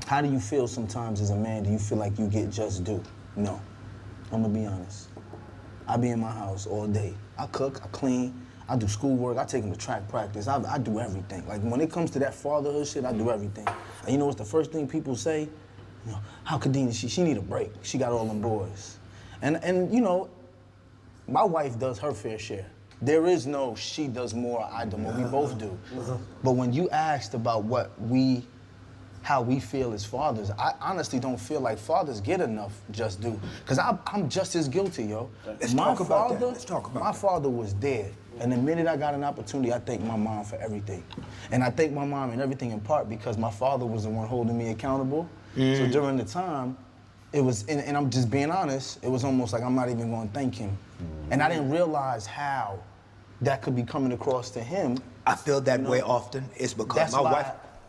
How do you feel sometimes as a man? Do you feel like you get just due? No. I'm gonna be honest. I be in my house all day. I cook, I clean, I do schoolwork, I take him to track practice, I do everything. Like when it comes to that fatherhood shit, I do everything. And you know what's the first thing people say? You know, how Kadena, she need a break. She got all them boys. And you know, my wife does her fair share. There is no she does more, I do more, we both do. But when you asked about how we feel as fathers, I honestly don't feel like fathers get enough just due. Because I'm just as guilty, yo. Let's talk about that. My father was dead. And the minute I got an opportunity, I thank my mom for everything. And I thank my mom and everything in part because my father was the one holding me accountable. So during the time, it was, and I'm just being honest, it was almost like I'm not even going to thank him. And I didn't realize how that could be coming across to him. I feel that way often. It's because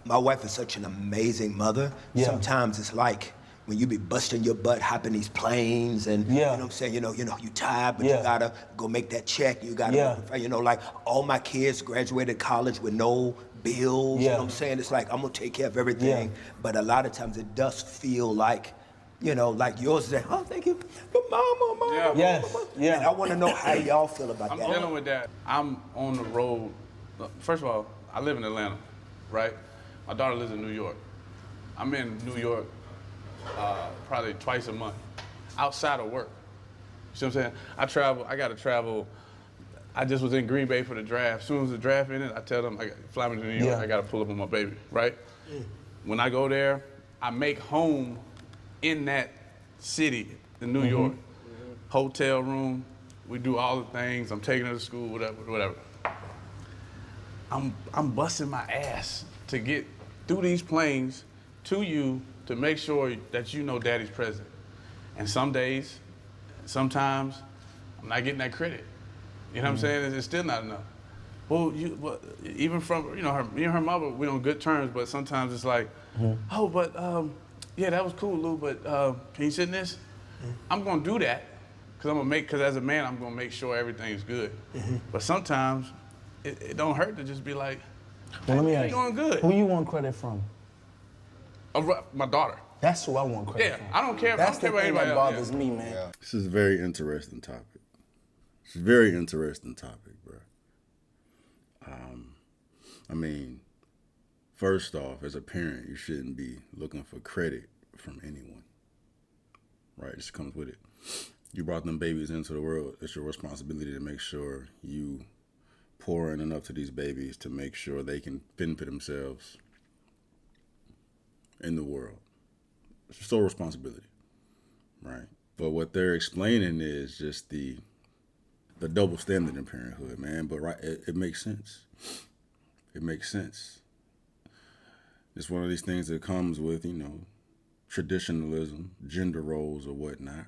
my wife is such an amazing mother. Yeah. Sometimes it's like when you be busting your butt, hopping these planes, and you know what I'm saying, you tired, but you gotta go make that check. You gotta, like all my kids graduated college with no bills. You know what I'm saying? It's like I'm gonna take care of everything. But a lot of times it does feel like, like yours is, oh, thank you, but mama. And I want to know how y'all feel about that. I'm dealing with that. I'm on the road. First of all, I live in Atlanta, right? My daughter lives in New York. I'm in New York probably twice a month, outside of work. You see what I'm saying? I gotta travel. I just was in Green Bay for the draft. As soon as the draft ended, I tell them, fly me to New York, I gotta pull up on my baby, right? When I go there, I make home in that city in New York. Hotel room, we do all the things. I'm taking her to school, whatever. I'm busting my ass to get through these planes to you to make sure that you know daddy's present. And some days, sometimes, I'm not getting that credit. You know what I'm saying? It's still not enough. Well, even from, me and her mother, we're on good terms, but sometimes it's like, oh, but yeah, that was cool, Lou, but can you sit in this? I'm gonna do that, because as a man, I'm gonna make sure everything's good. But sometimes, it don't hurt to just be like, well, let me ask doing good. Who you want credit from? My daughter. That's who I want credit from. I don't care. That's I don't care the about thing anybody that else. bothers me, man. Yeah. This is a very interesting topic. It's a very interesting topic, bro. I mean, first off, as a parent, you shouldn't be looking for credit from anyone. Right? It just comes with it. You brought them babies into the world. It's your responsibility to make sure you pour in enough to these babies to make sure they can fend for themselves in the world. It's your sole responsibility, right? But what they're explaining is just the double standard in parenthood, man. But it makes sense. It makes sense. It's one of these things that comes with, traditionalism, gender roles or whatnot,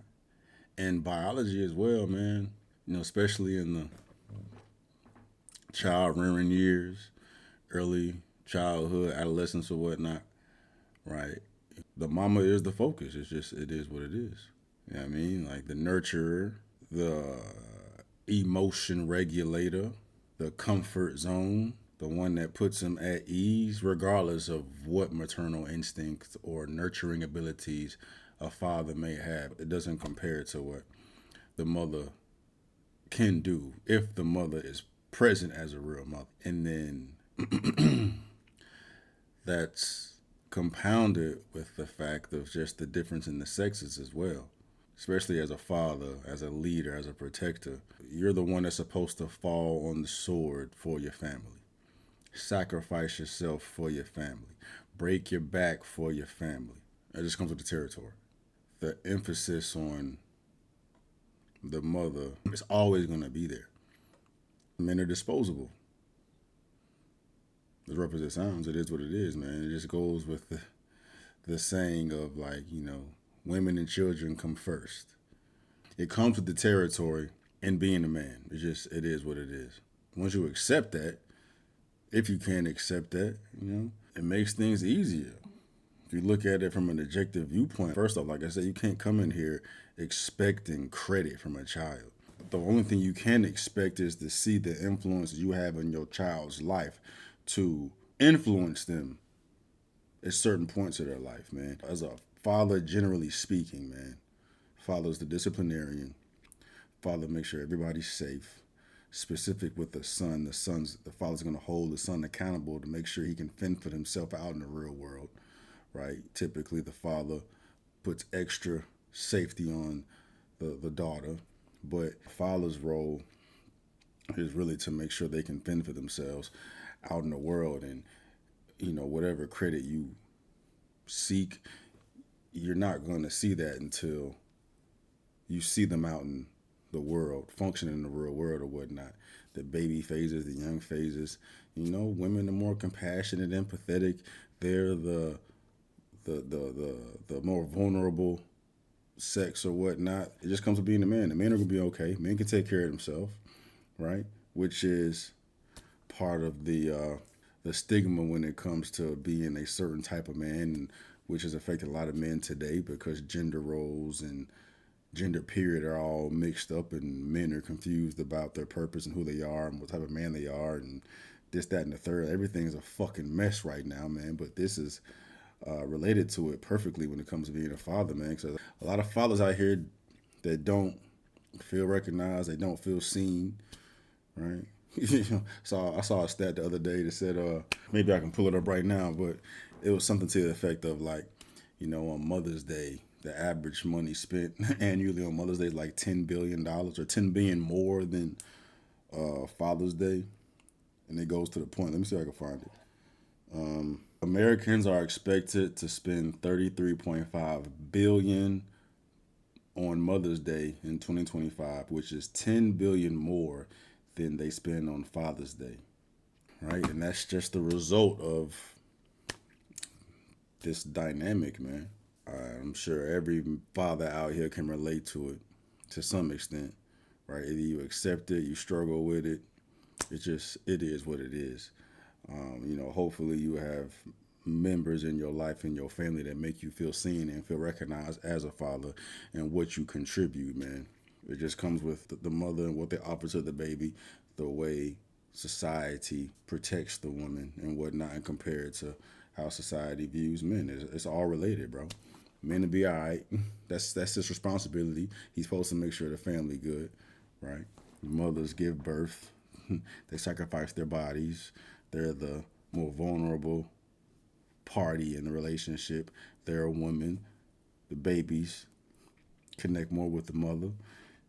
and biology as well, man. Especially in the child rearing years, early childhood, adolescence or whatnot, right? The mama is the focus. It is what it is. You know what I mean? Like the nurturer, the emotion regulator, the comfort zone, the one that puts them at ease, regardless of what maternal instincts or nurturing abilities a father may have. It doesn't compare to what the mother can do if the mother is present as a real mother. And then that's compounded with the fact of just the difference in the sexes as well. Especially as a father, as a leader, as a protector. You're the one that's supposed to fall on the sword for your family. Sacrifice yourself for your family. Break your back for your family. It just comes with the territory. The emphasis on the mother is always going to be there. Men are disposable. As rough as it sounds, it is what it is, man. It just goes with the saying of women and children come first. It comes with the territory and being a man. It is what it is. Once you accept that, if you can accept that, it makes things easier. If you look at it from an objective viewpoint, first off, like I said, you can't come in here expecting credit from a child. The only thing you can expect is to see the influence you have in your child's life to influence them at certain points of their life, man. As a father, generally speaking, man, father's the disciplinarian. Father makes sure everybody's safe. Specific with the father's gonna hold the son accountable to make sure he can fend for himself out in the real world, right? Typically, the father puts extra safety on the daughter, but father's role is really to make sure they can fend for themselves out in the world. And whatever credit you seek, you're not going to see that until you see them out in the world, functioning in the real world or whatnot. The baby phases, the young phases. Women are more compassionate, empathetic. They're the more vulnerable sex or whatnot. It just comes with being a man. The men are gonna be okay. Men can take care of themselves, right? Which is part of the stigma when it comes to being a certain type of man, which has affected a lot of men today because gender roles and gender period are all mixed up, and men are confused about their purpose and who they are and what type of man they are, and this, that, and the third. Everything's a fucking mess right now, man. But this is related to it perfectly when it comes to being a father, man. Because a lot of fathers out here that don't feel recognized, they don't feel seen, right? So I saw a stat the other day that said, maybe I can pull it up right now, but it was something to the effect of like, on Mother's Day, the average money spent annually on Mother's Day is like $10 billion or $10 billion more than Father's Day. And it goes to the point. Let me see if I can find it. Americans are expected to spend $33.5 billion on Mother's Day in 2025, which is $10 billion more than they spend on Father's Day, right? And that's just the result of this dynamic, man. I'm sure every father out here can relate to it to some extent, right? Either you accept it, you struggle with it. It is what it is. Hopefully you have members in your life and your family that make you feel seen and feel recognized as a father and what you contribute, man. It just comes with the mother and what they offer to the baby, the way society protects the woman and whatnot, and compared to how society views men. It's all related, bro. Men to be all right. That's his responsibility. He's supposed to make sure the family good, right? Mothers give birth. They sacrifice their bodies. They're the more vulnerable party in the relationship. They're a woman. The babies connect more with the mother.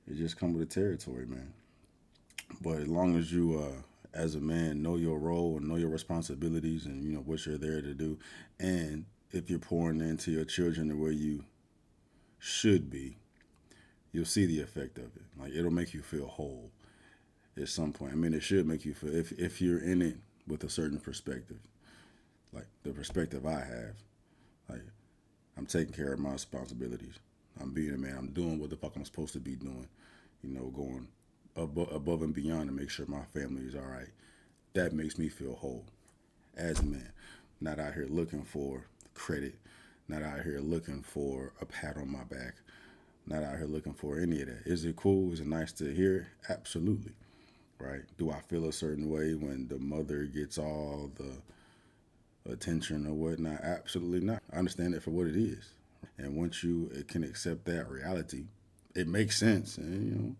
It just comes with the territory, man. But as long as you, as a man, know your role and know your responsibilities and what you're there to do, and if you're pouring into your children the way you should be, you'll see the effect of it. Like, it'll make you feel whole at some point. I mean, it should make you feel, if you're in it with a certain perspective, like the perspective I have, like, I'm taking care of my responsibilities. I'm being a man. I'm doing what the fuck I'm supposed to be doing. Going above and beyond to make sure my family is all right. That makes me feel whole as a man. Not out here looking for credit. Not out here looking for a pat on my back. Not out here looking for any of that. Is it cool? Is it nice to hear? Absolutely. Right? Do I feel a certain way when the mother gets all the attention or whatnot? Absolutely not. I understand it for what it is. And once you can accept that reality, it makes sense. And,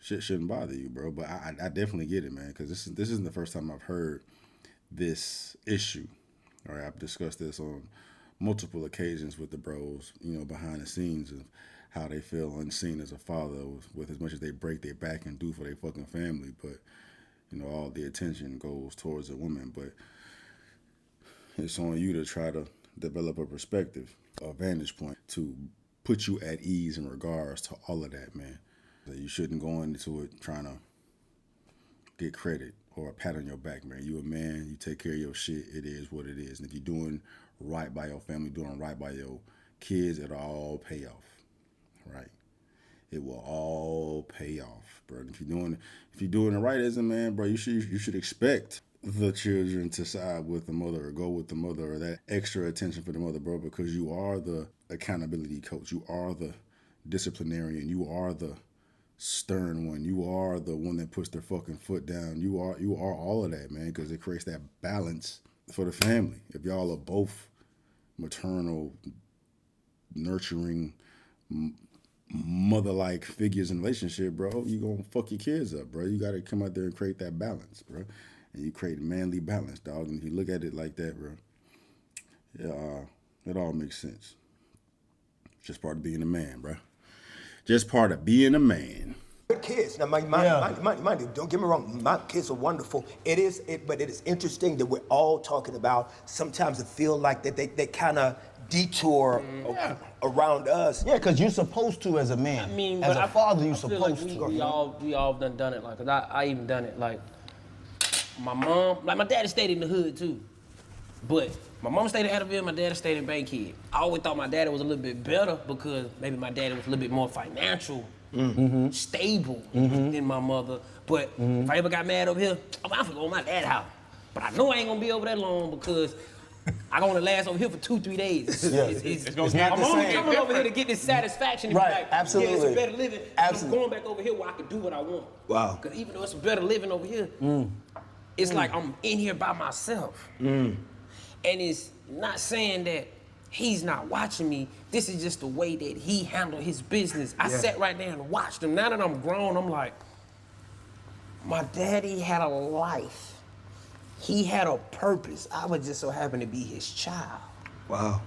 shit shouldn't bother you, bro. But I definitely get it, man, because this isn't the first time I've heard this issue. All right, I've discussed this on multiple occasions with the bros, behind the scenes of how they feel unseen as a father with as much as they break their back and do for their fucking family. But, all the attention goes towards a woman. But it's on you to try to develop a perspective, a vantage point to put you at ease in regards to all of that, man. You shouldn't go into it trying to get credit or a pat on your back, man. You a man, you take care of your shit. It is what it is. And if you're doing right by your family, doing right by your kids, it'll all pay off, right? It will all pay off, bro. And if you're doing it right as a man, bro, you should expect the children to side with the mother or go with the mother or that extra attention for the mother, bro, because you are the accountability coach. You are the disciplinarian. You are the stern one. You are the one that puts their fucking foot down. You are all of that, man, because it creates that balance for the family. If y'all are both maternal, nurturing, mother-like figures in a relationship, bro, you gonna fuck your kids up, bro. You gotta come out there and create that balance, bro. And you create a manly balance, dog. And if you look at it like that, bro, yeah, it all makes sense. It's just part of being a man, bro. Just part of being a man. Good kids. Now, mind you, don't get me wrong. My kids are wonderful. But it is interesting that we're all talking about. Sometimes it feel like that they kind of detour around us. Yeah, because you're supposed to as a man. I mean, as but a father, you're I feel supposed like to. we all done it. Like, 'cause I even done it. Like, my mom, like my daddy stayed in the hood too, but my mom stayed in Adderville, my daddy stayed in Bankhead. I always thought my daddy was a little bit better because maybe my daddy was a little bit more financial, stable than my mother. But if I ever got mad over here, I'm gonna go to my dad's house. But I know I ain't gonna be over that long because I gonna last over here for 2-3 days. It's gonna get I'm the only same. coming over here to get this satisfaction. Right, Like, absolutely. Yeah, it's a better living. Absolutely. I'm going back over here where I can do what I want. Wow. Because even though it's a better living over here, it's like I'm in here by myself. And it's not saying that he's not watching me. This is just the way that he handled his business. I sat right there and watched him. Now that I'm grown, I'm like, my daddy had a life. He had a purpose. I was just so happen to be his child. Wow.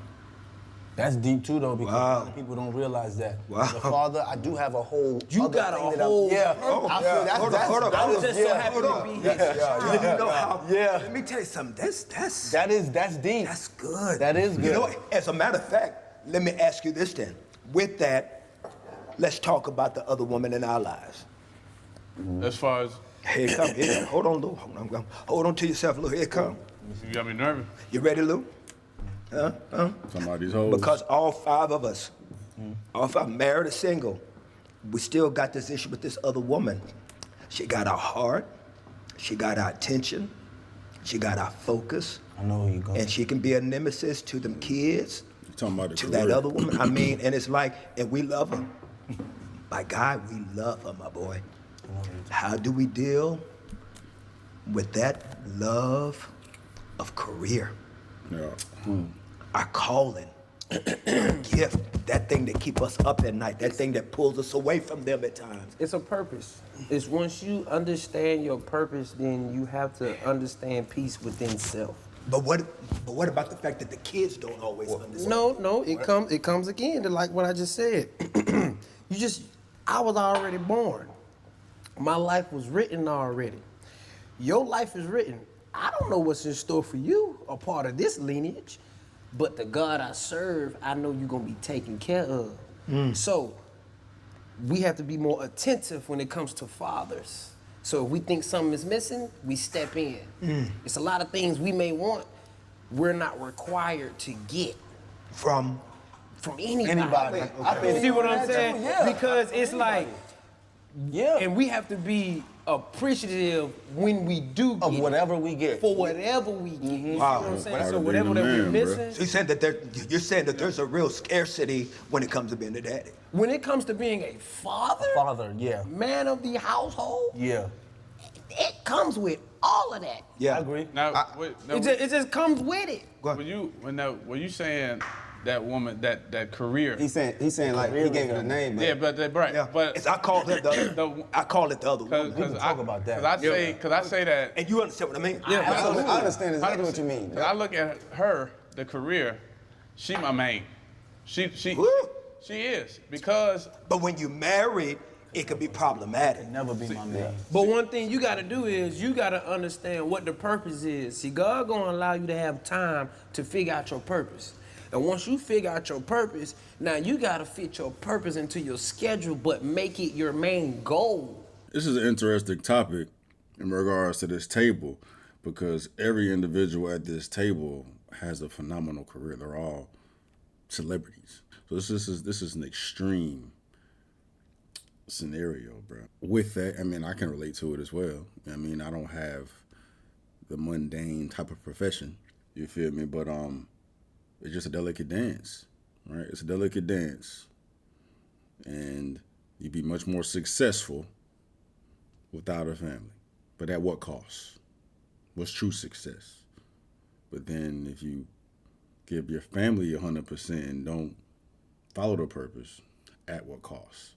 That's deep too, though, because a lot of people don't realize that. As a father, I do have a whole. You other got a thing that whole. I feel that's Hold on. I was just so happy to be his child. You know how? Yeah. Let me tell you something. That's that's deep. That's good. That is good. You know what? As a matter of fact, let me ask you this then. With that, let's talk about the other woman in our lives. As far as Here it come. Here. Hold on, Lou. Hold on to yourself, Lou. Here it come. you got me nervous. You ready, Lou? Somebody's hoes. Because all 5 of us, all 5, married or single, we still got this issue with this other woman. She got our heart, she got our attention, she got our focus, I know where you're going. and she can be a nemesis to them kids, You talking about the to career. that other woman. I mean, and it's like, and we love her. My God, we love her, my boy. How do we deal with that love of career? Yeah. Our calling, our gift, that thing that keep us up at night, that thing that pulls us away from them at times. It's a purpose. It's once you understand your purpose, then you have to understand peace within self. But what about the fact that the kids don't always understand? No, it comes again to like what I just said. I was already born. My life was written already. Your life is written. I don't know what's in store for you, a part of this lineage, but the God I serve, I know you're gonna be taken care of. So we have to be more attentive when it comes to fathers. So if we think something is missing, we step in. It's a lot of things we may want, we're not required to get From anybody. I You see what I'm saying? Yeah. Because it's like, Yeah. and we have to be appreciative when we do get Of whatever we get. for whatever we get. You see Wow. what I'm saying? Part So of whatever being that a we're man, missing, So you're saying that there's a real scarcity when it comes to being a daddy. when it comes to being a father, Yeah. man of the household, Yeah. it comes with all of that. Yeah, I agree. Now, It just comes with it. when you saying that woman that career. He's saying like he gave it a name, but Yeah, but right. Yeah, But I call it I call it the other woman. can talk about that. Because I say that. And you understand what I mean? Yeah, I understand exactly what you mean. 'Cause I look at her, the career. She my main. She Woo. is because But when you married, it could be problematic. Never be my man. But one thing you gotta do is you gotta understand what the purpose is. See, God gonna allow you to have time to figure out your purpose. And once you figure out your purpose, now you gotta fit your purpose into your schedule, but make it your main goal. This is an interesting topic in regards to this table because every individual at this table has a phenomenal career. They're all celebrities. So this is an extreme scenario, bro. With that, I mean, I can relate to it as well. I mean, I don't have the mundane type of profession. You feel me? But it's just a delicate dance, right? It's a delicate dance. And you'd be much more successful without a family. But at what cost? What's true success? But then if you Give your family 100% and don't follow the purpose at what cost.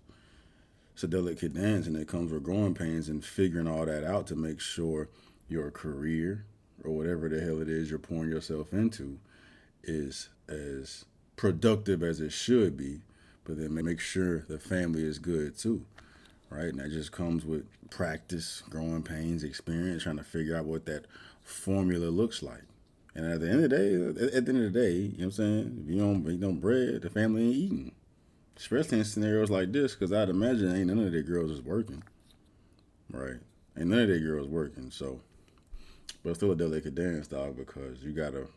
It's a delicate dance, and it comes with growing pains and figuring all that out to make sure your career or whatever the hell it is you're pouring yourself into is as productive as it should be, but then make sure the family is good too, right? And that just comes with practice, growing pains, experience, trying to figure out what that formula looks like. And at the end of the day, you know what I'm saying? If you don't eat no bread, the family ain't eating. Especially in scenarios like this, because I'd imagine ain't none of their girls is working, right? Ain't none of their girls working, so. But it's still a delicate dance, dog, because you gotta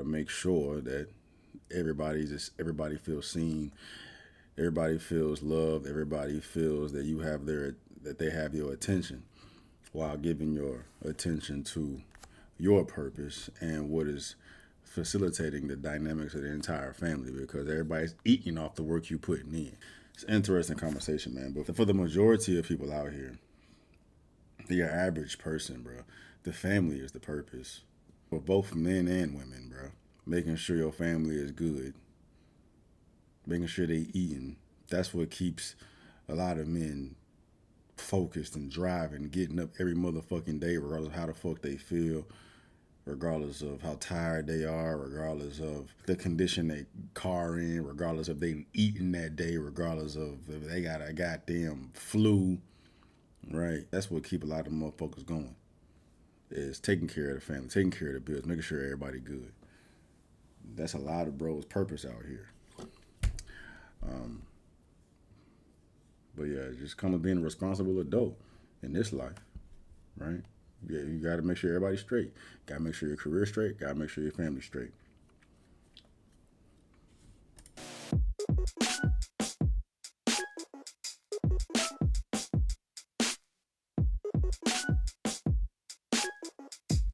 make sure that everybody feels seen, everybody feels loved, everybody feels that that they have your attention, while giving your attention to your purpose and what is facilitating the dynamics of the entire family, because everybody's eating off the work you putting in. It's an interesting conversation, man. But for the majority of people out here, your average person, bro, the family is the purpose. For both men and women, bro. Making sure your family is good. Making sure they eating. That's what keeps a lot of men focused and driving, getting up every motherfucking day, regardless of how the fuck they feel, regardless of how tired they are, regardless of the condition they car in, regardless if they eating that day, regardless of if they got a goddamn flu, right? That's what keep a lot of motherfuckers going, is taking care of the family, taking care of the bills, making sure everybody good. That's a lot of bros' purpose out here. But yeah, just come with being a responsible adult in this life, right? Yeah, you got to make sure everybody's straight. Got to make sure your career's straight. Got to make sure your family's straight.